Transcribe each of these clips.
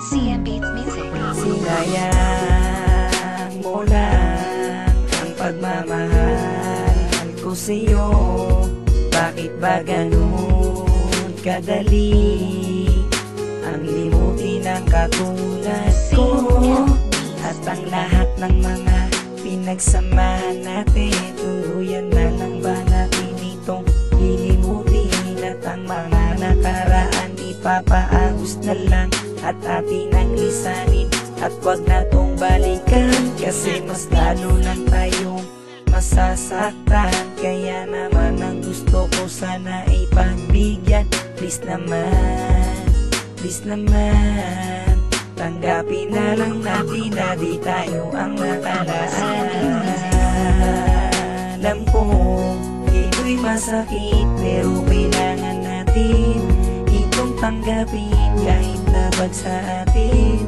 CM Beats Music. Sinayang mo lang ang pagmamahal ko sa'yo. Bakit ba ganun kadali ang limutin ang katulad ko? At ang lahat ng mga pinagsamahan natin, tuluyan na lang ba natin itong lilimutin? At ang mga nakaraan ipapaagos na lang at atin ang lisanin, at wag na tong balikan, kasi mas lalo lang tayong masasaktan. Kaya naman ang gusto ko sana ipagbigyan. Please naman, tanggapin na lang natin na di tayo ang nakalaan. Alam ko ito'y masakit, pero kailangan natin itong tanggapin. Kahit labag sa atin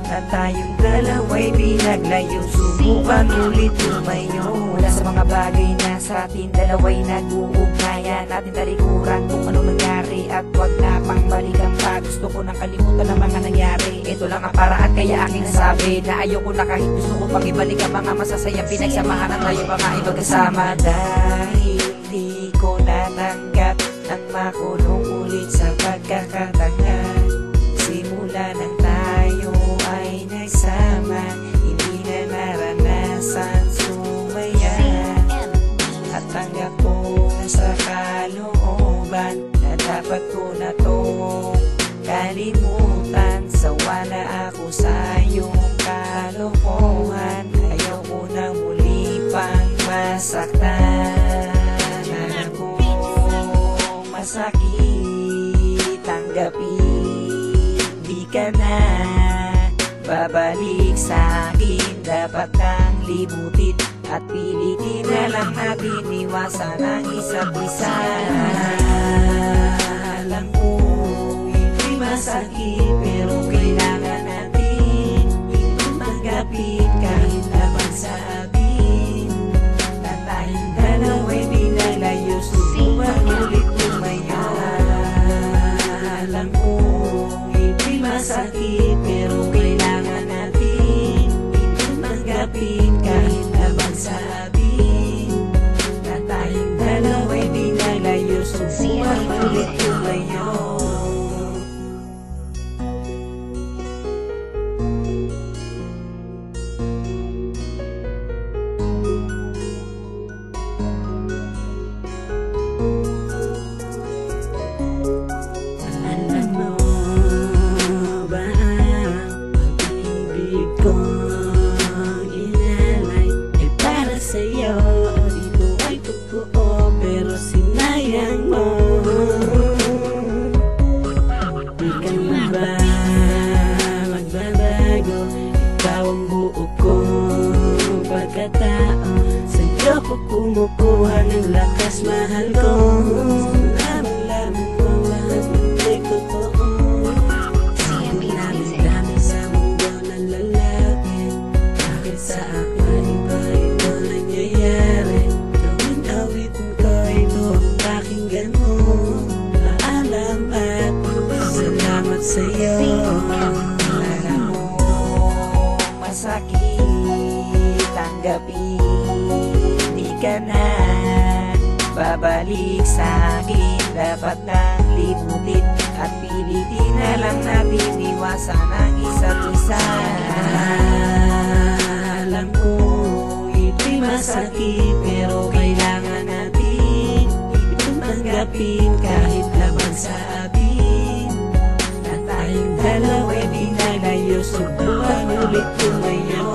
na tayong dalawa'y pinaglayo, subukan ulit tumayo. Mula sa mga bagay na sa atin dalawa'y nag-uugnayan, natin talikuran kung ano nangyari at wag na pang balikan pa. Gusto ko nang kalimutan ang mga nangyari. Ito lang ang paraan, kaya aking nasabi na ayoko na, kahit gusto ko pang ibalik ang mga masasayang pinagsamahan na tayo mga ibagkasama. Dahil di ko natanggap ang makulong ulit sa pagkakatanga. Simula nang tayo ay nagsama, hindi na naranasan sumaya. At tanggap ko na sa kalooban na dapat ko na tong kalimutan. Sawa na ako sa iyong kalokohan, ayaw ko na muli pang masaktan. Alam ko masakit tanggapin, di ka na babalik sa akin. Dapat kang limutin at pilitin na lang natin iwasan ang isa't isa. Alam ko ito'y masakit, pero kailangan natin itong tanggapin. Kahit labang sa atin na tayong dalawa'y pinalayo, subukan ulit tumayo. Alam ko ito'y masakit, pero kailangan natin itong tanggapin. Kahit labang sa atin na tayong dalawa'y pinalayo, subukan ulit tumayo. Alam mo ba ang pag-ibig kong inalay ay para sa'yo? Ito ay totoo, pero sinayang mo. Di ka na ba magbabago? Ikaw ang buo kong pagkatao. Sa'yo ko kumukuha ng lakas, mahal ko. Lamang-lamang ko lahat ay totoo. CM Beats Music. Dami sa mundo ng lalaki, bakit sa akin iba-iba nangyayari? Gawin awitin ko, ito ang pakinggan mo. Paalam at salamat sa'yo. Alam mo masakit tanggapin, di ka na babalik sa akin. Dapat nang limutin at pilitin na lang natin iwasan ang isa't isa. Alam ko ito'y masakit, pero kailangan natin itong tanggapin. Kahit labang sa atin na tayong dalawa'y pinalayo, subukan ulit tumayo.